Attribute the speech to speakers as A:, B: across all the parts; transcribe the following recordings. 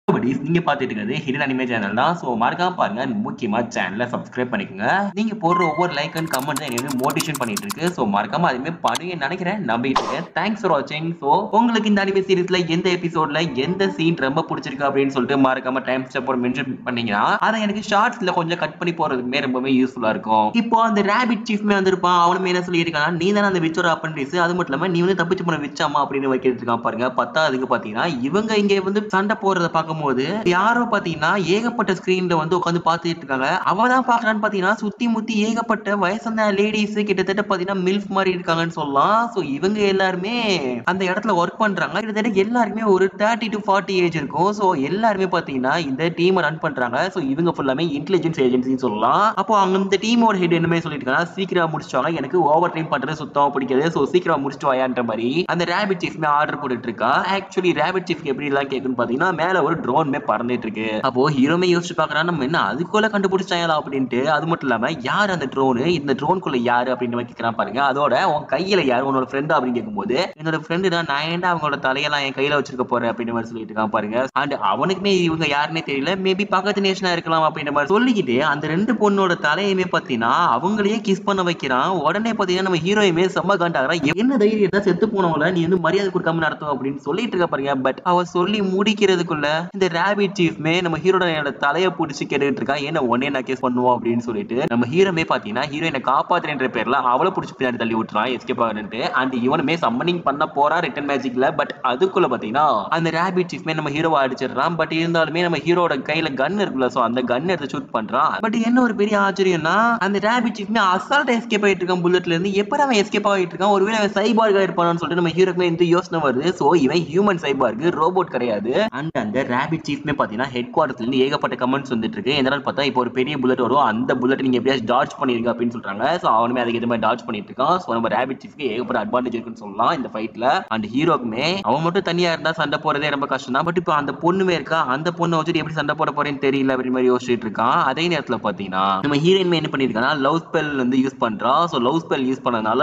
A: நீங்க பாத்துட்டு இருக்கிறது ஹிடன் அனிமே சேனல் தான். சோ மறக்காம பாருங்க. முக்கியமா சேனலை சப்ஸ்கிரைப் பண்ணிக்கோங்க. நீங்க போடுற ஒவ்வொரு லைக் அண்ட் கமெண்ட் தான் என்ன மோட்டிவேஷன் பண்ணிட்டு இருக்கு. சோ மறக்காம அதுமே பண்ணுங்க நினைக்கிறேன், நம்பிட்டு இருக்கேன். தேங்க்ஸ் ஃபார் வாட்சிங். சோ உங்களுக்கு இந்த அனிமே சீரிஸ்ல எந்த எபிசோட்ல எந்த சீன் ரொம்ப பிடிச்சிருக்கு அப்படின்னு சொல்லிட்டு மறக்காம டைம் ஸ்டெப் மென்ஷன் பண்ணீங்கன்னா அதை எனக்கு ஷார்ட்ஸ்ல கொஞ்சம் கட் பண்ணி போறதுக்குமே ரொம்பவே யூஸ்ஃபுல்லா இருக்கும். இப்போ அந்த ரேபிட் சீஃப்மே வந்திருப்பான். அவனுமே என்ன சொல்லியிருக்கான், நீ தானே அந்த விச்சோட அப்ரண்டிஸ், அது மட்டும் இல்லாம நீ வந்து தப்பிச்சு போன விச்சாமா அப்படின்னு வைக்கிட்டு இருக்கான் பாருங்க. பத்தாவதுக்கு பாத்தீங்கன்னா இவங்க இங்க வந்து சண்டை போடுறத பார்க்கும்போது யாரோ பாத்தீங்கன்னா ஏகப்பட்ட ஸ்கிரீன்ல வந்து உட்காந்து பாத்துட்டு இருக்காங்க. அவதான் பாக்குறான்னு பாத்தீங்கன்னா சுத்தி முத்தி ஏகப்பட்ட வயசான லேடிஸ் கிட்டத்தட்ட பாத்தீங்கன்னா மில்ஃப் மாதிரி இருக்காங்கன்னு சொல்லலாம். சோ இவங்க எல்லாருமே அந்த இடத்துல ஒர்க் பண்றாங்க. கிட்டத்தட்ட எல்லாருமே ஒரு 30 to 40 ஏஜ் இருக்கும். சோ எல்லாருமே பாத்தீங்கன்னா இந்த டீமை ரன் பண்றாங்க. சோ இவங்க ஃபுல்லாமே இன்டெலிஜென்ஸ் ஏஜென்சின்னு சொல்லலாம். அப்போ அங்க இந்த டீமோட ஹெட் என்னமே சொல்லிட்டு சீக்கிரம் முடிச்சுவாங்க, எனக்கு ஓவர் டைம் பண்றது சுத்தமா பிடிக்காது, சோ சீக்கிரம் முடிச்சுட்டு வாயான்ற மாதிரி அந்த ரேபிட் சீஃப்மே ஆர்டர் போட்டுட்டு இருக்கா. ஆக்சுவலி ரேபிட் சீஃப் எப்படி எல்லாம் கேக்குன்னு பாத்தீங்கன்னா மேல ஒரு ட்ரோன் பறந்துட்டு இருக்கு. அப்போ ஹீரோமே யோசிச்சு பாக்குறான், நம்ம என்ன அதுக்குள்ள கண்டுபிடிச்சாங்களா அப்படின்ட்டு. அது மட்டும் இல்லாம யார் அந்த ட்ரோனு, இந்த ட்ரோனுக்குள்ள யாரு அப்படின்னு கேட்கிறான் பாருங்க. அதோட உன் கையில யாரு, உன்னோட ஃப்ரெண்ட் அப்படின்னு கேட்கும்போது என்னோட ஃப்ரெண்டு தான், நான் ஏன்டா அவங்களோட தலையெல்லாம் என் கையில வச்சிருக்க போறேன் அப்படின்னு மாதிரி சொல்லிட்டு இருக்கான் பாருங்க. அண்ட் அவனுக்குமே இவங்க யாருன்னே தெரியல, மேபி பக்கத்து நேஷனா இருக்கலாம் அப்படின்ற மாதிரி சொல்லிக்கிட்டு அந்த ரெண்டு பொண்ணோட தலையுமே பாத்தீங்கன்னா அவங்களையே கிஸ் பண்ண வைக்கிறான். உடனே பாத்தீங்கன்னா நம்ம ஹீரோயுமே செம்ம காண்டாகிறான். என்ன தைரியம் தான் செத்து போனவங்கள நீ வந்து மரியாதை கொடுக்காம நடத்தும் அப்படின்னு சொல்லிட்டு இருக்க பாருங்க. பட் அவ சொல்லி முடிக்கிறதுக்குள்ள இந்த ரேபிட் சீஃப்மே நம்ம ஹீரோட தலையை பிடிச்சி கேட்டுட்டு இருக்கா, ஏன்னா உடனே நான் கேஸ் பண்ணுவோம் அப்படின்னு சொல்லிட்டு நம்ம ஹீரோமே பாத்தீங்கன்னா ஹீரோயினை காப்பாத்துறேன்ற பேர்ல அவளை பிடிச்சி பின்னாடி தள்ளி விட்டுறான் எஸ்கேப் ஆகுறேன்ட்டு. அண்ட் இவனுமே சம்மனிங் பண்ண போறா ரிட்டன் மேஜிக்ல. பட் அதுக்குள்ள பாத்தீங்கன்னா அந்த ரேபிட் சீஃப்மே நம்ம ஹீரோவை அடிச்சிடறான். பட் இருந்தாலுமே நம்ம ஹீரோட கையில கன் இருக்குல்ல, சோ அந்த கன் எடுத்து ஷூட் பண்றான். பட் என்ன ஒரு பெரிய ஆச்சரியம்னா அந்த ரேபிட் சீஃப்மே அசால்ட்டா எஸ்கேப் ஆயிட்டு இருக்கான் புல்லட்ல இருந்து. எப்ப அவன் எஸ்கேப் ஆயிட்டு இருக்கான், ஒருவேளை அவன் சைபார்கா இருப்பானு சொல்லிட்டு நம்ம ஹீரோக்குமே இந்த யோசனை வருது. சோ இவன் ஹியூமன் சைபார்க், ரோபோட் கிடையாது. அண்ட் அந்த ரேபிட் சீஃப்மே பாத்தீங்கன்னா ஹெட் குவார்டர்ஸ்ல இருந்து ஏகப்பட்ட கமெண்ட்ஸ் வந்துட்டு இருக்கு. என்னன்னு பார்த்தா இப்போ ஒரு பெரிய புல்லட் வரும், அந்த புல்லட் நீங்க எப்படியாச்சும் டாட்ஜ் பண்ணிருங்க அப்படின்னு சொல்றாங்க. சோ அவனுமே அதுக்கு ஏற்ற மாதிரி டாட்ஜ் பண்ணிட்டு இருக்கான். சோ நம்ம ரேபிட் சீஃப்க்கு ஏகப்பட்ட அட்வான்டேஜ் இருக்குன்னு சொல்லலாம் இந்த ஃபைட்ல. அண்ட் ஹீரோக்குமே அவன் மட்டும் தனியா இருந்தா சண்டை போறதே ரொம்ப கஷ்டம் தான். பட் இப்போ அந்த பொண்ணுமே இருக்கா, அந்த பொண்ணை வச்சுட்டு எப்படி சண்டை போட போறேன்னு தெரியல அப்படி மாதிரி யோசிச்சுட்டு இருக்கான். அதே நேரத்துல பாத்தீங்கன்னா நம்ம ஹீரோயின்மே என்ன பண்ணிருக்கானா லவ் ஸ்பெல் வந்து யூஸ் பண்றா. சோ லவ் ஸ்பெல் யூஸ் பண்ணனால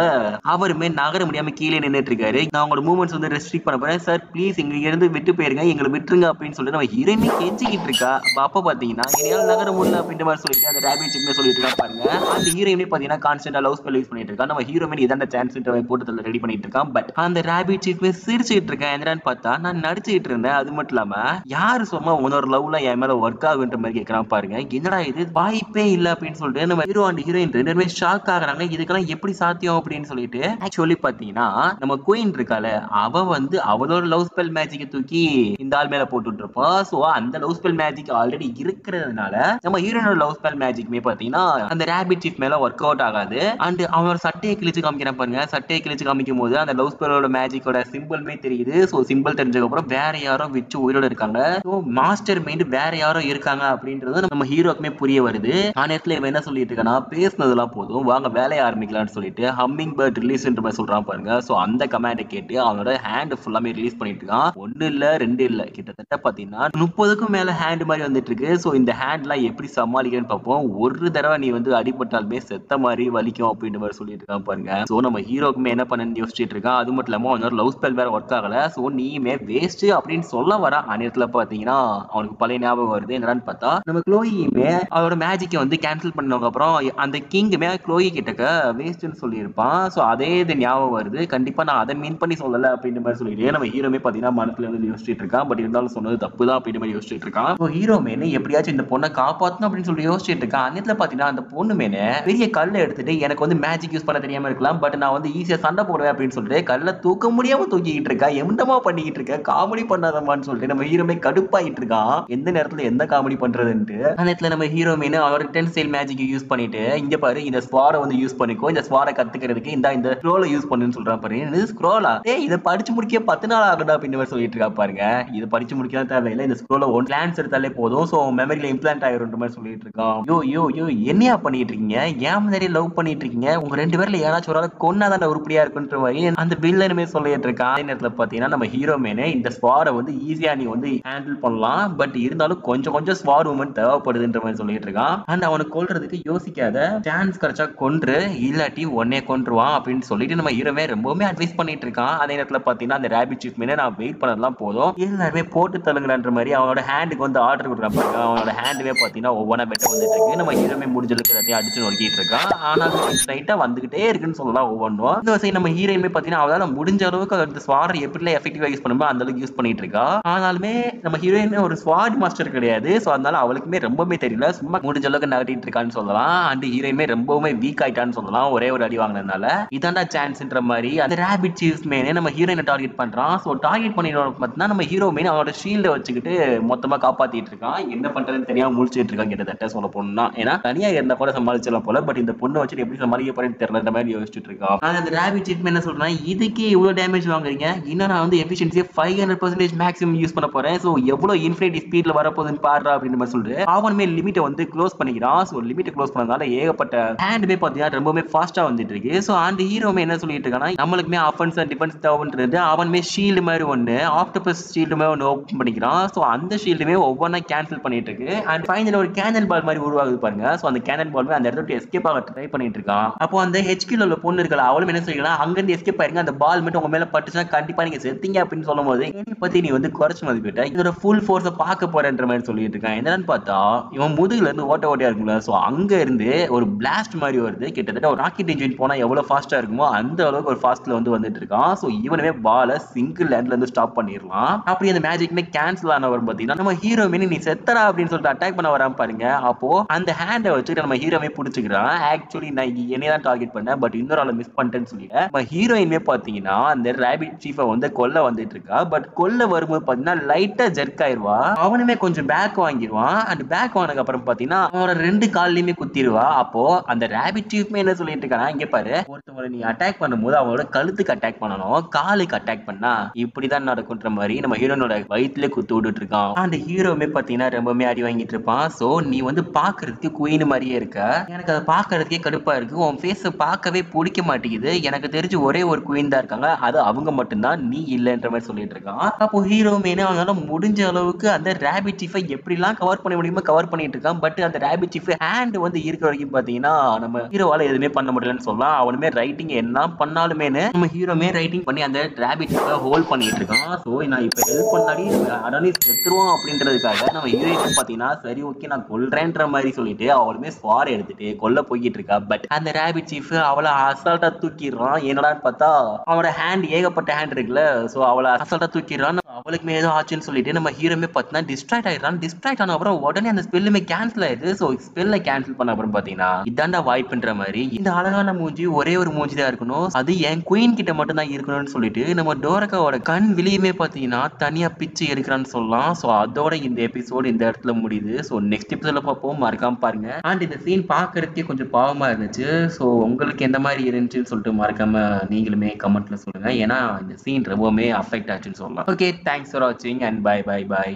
A: அவருமே நகர முடியாம கீழே நின்னுட்டு இருக்காரு. நான் உங்களோட மூவ்மெண்ட்ஸ் வந்து ரெஸ்ட்ரிக்ட் பண்ண போறேன் சார், ப்ளீஸ் இங்க இருந்து விட்டு போயிருங்க, எங்களை விட்டுருங்க அப்படின்னு சொல்லிட்டு நம்ம ஹீரோயினே கெஞ்சிக்கிட்டு இருக்கா. அப்ப பாத்தீங்கன்னா என்னால நகர முடியல அப்படின்ற மாதிரி சொல்லிட்டு அந்த ரேபிட் சீஃப்மே சொல்லிட்டு இருக்கா பாருங்க. அந்த ஹீரோயினே பாத்தீங்கன்னா கான்ஸ்டன்டா லவ் ஸ்பெல் யூஸ் பண்ணிட்டு இருக்கா. நம்ம ஹீரோமே இதான சான்ஸ் போட்டு ரெடி பண்ணிட்டு இருக்கான். பட் அந்த ரேபிட் சீஃப்மே சிரிச்சுட்டு இருக்கேன். என்னன்னு பார்த்தா நான் நடிச்சுக்கிட்டு இருந்தேன். அது மட்டும் இல்லாம யாரு சும்மா உன்னோட லவ்ல என் மேல ஒர்க் ஆகுன்ற மாதிரி கேட்கறான் பாருங்க. என்னடா இது வாய்ப்பே இல்ல அப்படின்னு சொல்லிட்டு நம்ம ஹீரோ அண்ட் ஹீரோயின் ரெண்டு பேருமே ஷாக் ஆகுறாங்க. இதுக்கெல்லாம் எப்படி சாத்தியம் அப்படின்னு சொல்லிட்டு. ஆக்சுவலி பாத்தீங்கன்னா நம்ம குயின் இருக்கால, அவ வந்து அவளோட லவ் ஸ்பெல் மேஜிக்கை தூக்கி இந்த ஆள் மேல போட்டுட்டு இருப்பா. சோ அந்த லவ் ஸ்பெல் மேஜிக் ஆல்ரெடி இருக்கிறதுனால நம்ம ஹீரோனோட லவ் ஸ்பெல் மேஜிக்மே பாத்தீங்கன்னா அந்த ரேபிட் சீஃப் மேல ஒர்க் அவுட் ஆகாது. அண்ட் அவனோட சட்டையை கிழிச்சு காமிக்கிறான் பாருங்க. சட்டையை கிழிச்சு காமிக்கும் போது அந்த லவ் ஸ்பெல்லோட மேஜிக்கோட சிம்பிள்மே தெரியுது. சோ சிம்பிள் தெரிஞ்சதுக்கு அப்புறம் வேற யாரோ விச்சு உயிரோட இருக்காங்க. சோ மாஸ்டர் மைண்ட் வேற யாரோ இருக்காங்க அப்படின்றது நம்ம ஹீரோக்குமே புரிய வருது. ஆனா நேரத்துல இவன் என்ன சொல்லிட்டு இருக்கானா, பேசினதெல்லாம் போதும் வாங்க வேலையை ஆரம்பிக்கலாம்னு சொல்லிட்டு ஹம்மிங் பேர்ட் ரிலீஸ்ன்ற மாதிரி சொல்றான் பாருங்க. சோ அந்த கமாண்டை கேட்டு அவனோட ஹேண்ட் ஃபுல்லாமே ரிலீஸ் பண்ணிட்டு இருக்கான். ஒன்னு இல்ல ரெண்டு இல்ல, கிட்டத்தட்ட பாத்தீங்கன்னா 30க்கும் மேல ஹேண்ட் மாதிரி வந்துட்டு இருக்கு. சோ இந்த ஹேண்ட்லாம் எப்படி சமாளிக்கன்னு பார்ப்போம். ஒரு தடவை நீ வந்து அடிபட்டாலுமே செத்த மாதிரி வலிக்கும் அப்படின்ற மாதிரி சொல்லிட்டு இருக்கான் பாருங்க. சோ நம்ம ஹீரோக்குமே என்ன பண்ணு யோசிச்சுட்டு இருக்கான். அது மட்டும் இல்லாம அவனோட லவ் ஸ்பெல் வேற ஒர்க் ஆகல. சோ நீயுமே வேஸ்ட் அப்படின்னு சொல்ல வர நேரத்துல பாத்தீங்கன்னா அவனுக்கு பழைய ஞாபகம் வருது. என்னன்னு பார்த்தா நம்ம க்ளோயியுமே அவரோட மேஜிக்கை வந்து கேன்சல் பண்ணதுக்கு அப்புறம் அந்த கிங்குமே க்ளோயி கிட்டக்க வேஸ்ட்னு சொல்லியிருப்பான். சோ அதே இது ஞாபகம் வருது. கண்டிப்பா நான் அதை மீன் பண்ணி சொல்லல அப்படின்ற மாதிரி சொல்லிட்டு நம்ம ஹீரோமே பாத்தீங்கன்னா மனசுல வந்து யோசிச்சுட்டு இருக்கான். பட் இருந்தாலும் சொன்னது தப்பு தான் அப்படின்ற மாதிரி யோசிச்சுட்டு இருக்கான். ஹீரோமே எப்படியாச்சும் இந்த பொண்ணை காப்பாத்தணும் அப்படின்னு சொல்லி யோசிச்சுட்டு இருக்கான். அன்னைத்துல பாத்தீங்கன்னா அந்த பொண்ணு மேல பெரிய கல்லை எடுத்துட்டு எனக்கு வந்து மேஜிக் யூஸ் பண்ண தெரியாம இருக்கலாம், பட் நான் வந்து ஈஸியா சண்டை போடுவேன் அப்படின்னு சொல்லிட்டு கல்லை தூக்க முடியாம தூக்கிட்டு இருக்கா. எந்தமா பண்ணிக்கிட்டு இருக்க, காமெடி பண்ணாதமான்னு சொல்லிட்டு நம்ம ஹீரோமே கடுப்பாயிட்டு இருக்கான். எந்த நேரத்துல எந்த காமெடி பண்றதுன்ட்டு. அந்த நேரத்துல நம்ம ஹீரோமே அவரோட டென்சைல் மேஜிக் யூஸ் பண்ணிட்டு இங்க பாரு இந்த ஸ்வாரை வந்து யூஸ் பண்ணிக்கோ, இந்த ஸ்வாரை கத்துக்கிறதுக்கு இந்த ஸ்க்ரோலை யூஸ் பண்ணுன்னு சொல்றான் பாரு. இது ஸ்க்ரோலா, இதை படிச்சு முடிக்க 10 நாள் ஆகுதா அப்படின்னு மாதிரி சொல்லிட்டு இருக்கா பாருங்க. இதை படிச்சு முடிக்கலாம் தேவையில்லை, இந்த ஸ்க்ரோலை ஒன் கிளான்ஸ் எடுத்தாலே போதும், சோ மெமரியில இம்ப்ளான்ட் ஆயிருன்ற மாதிரி சொல்லிட்டு இருக்கான். யோ யோ யோ என்னையா பண்ணிட்டு இருக்கீங்க, ஏன் நிறைய லவ் பண்ணிட்டு இருக்கீங்க, உங்க ரெண்டு பேர்ல யாராச்சும் ஒரு ஆள் கொன்னாதான் உருப்படியா இருக்குன்ற மாதிரி அந்த வில்லனுமே சொல்லிட்டு இருக்கான். அதே நேரத்துல பாத்தீங்கன்னா நம்ம ஹீரோமேனே இந்த ஸ்வாரை வந்து ஈஸியா நீ வந்து ஹேண்டில் பண்ணலாம், பட் இருந்தாலும் கொஞ்சம் கொஞ்சம் ஸ்வார் மூமெண்ட் தேவைப்படுதுன்ற மாதிரி சொல்லிட்டு இருக்கான். அண்ட் அவனை கொல்றதுக்கு யோசிக்காத, சான்ஸ் கிடைச்சா கொன்று, இல்லாட்டி உடனே கொன்றுவான் அப்படின்னு சொல்லிட்டு நம்ம ஹீரோமே ரொம்பவுமே அட்வைஸ் பண்ணிட்டு இருக்கான். அதே நேரத்துல பாத்தீங்கன்னா அந்த ரேபிட் சீஃப் மேல நான் வெயிட் பண்ணதெல்லாம் போதும், எல்லாருமே போட்டு தள்ளுங்க பண்ணிக்கலான்ற மாதிரி அவனோட ஹேண்டுக்கு வந்து ஆர்டர் கொடுக்குறாங்க. அவனோட ஹேண்டுமே பாத்தீங்கன்னா ஒவ்வொன்றா பெட்ட வந்துட்டு இருக்கு. நம்ம ஹீரோமே முடிஞ்ச அளவுக்கு எல்லாத்தையும் அடிச்சு நொறுக்கிட்டு இருக்கான். ஆனால் லைட்டா வந்துகிட்டே இருக்குன்னு சொல்லலாம் ஒவ்வொன்றும். இந்த வசதி நம்ம ஹீரோயுமே பாத்தீங்கன்னா அவளால முடிஞ்ச அளவுக்கு அந்த ஸ்வாட் எப்படி எஃபெக்டிவா யூஸ் பண்ணுமோ அந்த அளவுக்கு யூஸ் பண்ணிட்டு இருக்கா. ஆனாலுமே நம்ம ஹீரோயினுமே ஒரு ஸ்வாட் மாஸ்டர் கிடையாது. சோ அதனால அவளுக்குமே ரொம்பவே தெரியல, சும்மா முடிஞ்ச அளவுக்கு நகட்டிட்டு இருக்கான்னு சொல்லலாம். அண்ட் ஹீரோயுமே ரொம்பவுமே வீக் ஆயிட்டான்னு சொல்லலாம் ஒரே ஒரு அடி வாங்கினதுனால. இதாண்டா சான்ஸ்ன்ற மாதிரி அந்த ராபிட் சீஃப் மேனே நம்ம ஹீரோயினை டார்கெட் பண்றான். சோ டார்கெட் பண்ணிடுறோம் பார்த்தீங்கன்னா நம்ம ஹீரோ மேன் அவனோட ஷீல்டை வச்சுக்கிட்டு மொத்தமா காப்பாத்திட்டு இருக்கான். என்ன பண்றதுன்னு தெரியாம முழிச்சிட்டு இருக்கான் கிட்டத்தட்ட சொல்ல போனா. ஏன்னா தனியா இருந்தா கூட சமாளிச்சலாம் போல, பட் இந்த பொண்ணை வச்சுட்டு எப்படி சமாளிக்க போறேன்னு தெரியல மாதிரி யோசிச்சுட்டு இருக்கான். ஆனா அந்த ராபிட் சீஃப் என்ன சொல்றான், இதுக்கே இவ்வளவு டேமேஜ் வாங்குறீங்க, இன்னும் நான் வந்து எஃபிஷியன்சி 500% மேக்ஸிமம் யூஸ் பண்ண போறேன். சோ எவ்வளவு இன்ஃபினிட்டி ஸ்பீட்ல வரப்போகுதுன்னு பாடுறா அப்படின்னு மாதிரி சொல்லிட்டு அவனுமே லிமிட்டை வந்து க்ளோஸ் பண்ணிக்கிறான். சோ லிமிட்டை க்ளோஸ் பண்ணதால ஏகப்பட்ட ஹேண்டுமே பாத்தீங்கன்னா ரொம்பவே ஃபாஸ்டா வந்துட்டு இருக்கு. சோ அந்த ஹீரோமே என்ன சொல்லிட்டு இருக்கானா, நம்மளுக்குமே அஃபென்ஸ் அண்ட் டிஃபென்ஸ் தேவைன்றது அவனுமே ஷீல்டு மாதிரி ஒன்னு ஆக்டோபஸ் ஷீல்டு மாதிரி ஒன்னு ஓபன் பண்ணிக்கிறான். சோ அந்த ஷீல்டுமே ஒவ்வொன்றா கேன்சல் பண்ணிட்டு இருக்கு. அண்ட் ஃபைனல் ஒரு கேனன் பால் மாதிரி உருவாகுது பாருங்க. சோ அந்த கேனன் பால் அந்த இடத்துல எஸ்கேப் ஆக ட்ரை பண்ணிட்டு இருக்கான். அப்போ அந்த ஹெச்கியூல உள்ள பொண்ணு இருக்கல, அவளும் என்ன சொல்லிக்கலாம், அங்க இருந்து எஸ்கேப் ஆயிருங்க, அந்த பால் மட்டும் உங்க மேல பட்டுச்சுன்னா கண்டிப்பா நீங்க செத்தீங்க அப்படின்னு சொல்லும் போது என்னை பத்தி நீ வந்து குறைச்சு மதிப்பிட்ட, இதோட ஃபுல் ஃபோர்ஸை பார்க்க போறேன்ற மாதிரி சொல்லிட்டு இருக்கான். என்னன்னு பார்த்தா இவன் முதுகுல இருந்து ஓட்டையா இருக்கும்ல, சோ அங்க இருந்து ஒரு பிளாஸ்ட் மாதிரி வருது. கிட்டத்தட்ட ஒரு ராக்கெட் இன்ஜின் போனா எவ்வளவு ஃபாஸ்டா இருக்குமோ அந்த அளவுக்கு ஒரு ஃபாஸ்ட்ல வந்துட்டு இருக்கான். சோ இவனவே பால சிங்கிள் லேண்ட்ல இருந்து ஸ்டாப் பண்ணிடலாம். அப்படி அந்த மேஜிக்மே கேன்சல் ஆனவர் பாத்தீங்கன்னா நம்ம ஹீரோ மீன் நீ செத்தரா அப்படின்னு சொல்லிட்டு அட்டாக் பண்ண வராம பாருங்க. அப்போ அந்த ஹேண்டை வச்சுட்டு நம்ம ஹீரோவே பிடிச்சிக்கிறான். ஆக்சுவலி நான் என்னையதான் டார்கெட் பண்ணேன், பட் இன்னொரு ஆளை மிஸ் பண்ணிட்டேன்னு சொல்லிட்டு நம்ம ஹீரோயின்மே பாத்தீங்கன்னா அந்த ராபிட் சீஃபை வந்து கொல்ல வந்துட்டு இருக்கா. பட் கொல்ல வரும்போது பாத்தீங்கன்னா லைட்டா ஜெர்க் ஆயிருவா. அவனுமே கொஞ்சம் பேக் வாங்கிடுவான். அந்த பேக் வாங்கினதுக்கு அப்புறம் பாத்தீங்கன்னா அவனோட 2 கால்லையுமே குத்திடுவா. அப்போ அந்த ராபிட் சீஃப்மே என்ன சொல்லிட்டு இருக்கானா, இங்க பாரு, ஒருத்தவங்களை நீ அட்டாக் பண்ணும்போது அவனோட கழுத்துக்கு அட்டாக் பண்ணணும், காலுக்கு அட்டாக் பண்ணா இப்படிதான் நடக்கும்ன்ற மாதிரி நம்ம ஹீரோனோட வயிற்றுல குத்து விட்டுட்டு இருக்கான். அந்த ஹீரோமே பாத்தீங்கன்னா ரொம்பவே அடி வாங்கிட்டு இருப்பான். சோ நீ வந்து பாக்குறதுக்கு குயின் மாதிரியே இருக்க, எனக்கு அதை பாக்குறதுக்கே கடுப்பா இருக்கு, உன் ஃபேஸ பார்க்கவே பிடிக்க மாட்டேங்குது, எனக்கு தெரிஞ்சு ஒரே ஒரு குயின் தான் இருக்காங்க, அது அவங்க மட்டும்தான், நீ இல்லைன்ற மாதிரி சொல்லிட்டு இருக்கான். அப்போ ஹீரோமே அவனால முடிஞ்ச அளவுக்கு அந்த ராபிட் சீஃபை எப்படிலாம் கவர் பண்ண முடியுமோ கவர் பண்ணிட்டு இருக்கான். பட் அந்த ராபிட் சீஃப் ஹேண்ட் வந்து இருக்கிற வரைக்கும் பாத்தீங்கன்னா நம்ம ஹீரோவால எதுவுமே பண்ண முடியலன்னு சொல்லலாம். அவனுமே ரைட்டிங் என்ன பண்ணாலுமே நம்ம ஹீரோமே ரைட்டிங் பண்ணி அந்த ராபிட் சீஃபை ஹோல்ட் பண்ணிட்டு இருக்கான். சோ நான் இப்ப ஹெல்ப் பண்ணாடி அடனி செத்துருவோம் அப்படின்றதுக்காக நம்ம ஹீரோயின் பாத்தீங்கன்னா சரி ஓகே நான் கொல்றேன்ற மாதிரி சொல்லிட்டு அவளுமே ஸ்வார் எடுத்துட்டு கொல்ல போய்கிட்டு இருக்கா. பட் அந்த ராபிட் சீஃப் அவளை அசால்ட்டா தூக்கிடுறான். என்னடான்னு பார்த்தா அவனோட ஹேண்ட் ஏகப்பட்ட ஹேண்ட் இருக்குல்ல, சோ அவளை அசால்ட்டா தூக்கிடுறான். அவளுக்குமே ஏதோ ஆச்சுன்னு சொல்லிட்டு நம்ம ஹீரோமே பார்த்தீங்கன்னா டிஸ்ட்ராக்ட் ஆயிடுறான். டிஸ்ட்ராக்ட் ஆன அப்புறம் உடனே அந்த ஸ்பெல்லுமே கேன்சல் ஆயிடுது. சோ ஸ்பெல்ல கேன்சல் பண்ண அப்புறம் பாத்தீங்கன்னா இதாண்டா வாய்ப்புன்ற மாதிரி இந்த அழகான மூஞ்சி ஒரே ஒரு மூஞ்சி தான் இருக்கணும், அது என் குயின் கிட்ட மட்டும் தான் இருக்கணும்னு சொல்லிட்டு நம்ம டோரகாவோட கண் விழியுமே பாத்தீங்கன்னா தனியா பிச்சு எடுக்கிறான்னு சொல்லலாம். சோ அதோட இந்த எபிசோடு இந்த இடத்துல முடியுது. சோ நெக்ஸ்ட் எபிசோட்ல பார்ப்போம், மறக்காம பாருங்க. அண்ட் இந்த சீன் பாக்குறதுக்கே கொஞ்சம் பாவமா இருந்துச்சு. சோ உங்களுக்கு எந்த மாதிரி இருந்துச்சுன்னு சொல்லிட்டு மறக்காம நீங்களுமே கமெண்ட்ல சொல்லுங்க. ஏன்னா இந்த சீன் ரொம்பவுமே அஃபெக்ட் ஆச்சுன்னு சொல்லலாம். ஓகே, தேங்க்ஸ் ஃபார் வாட்சிங் அண்ட் பை பை பை.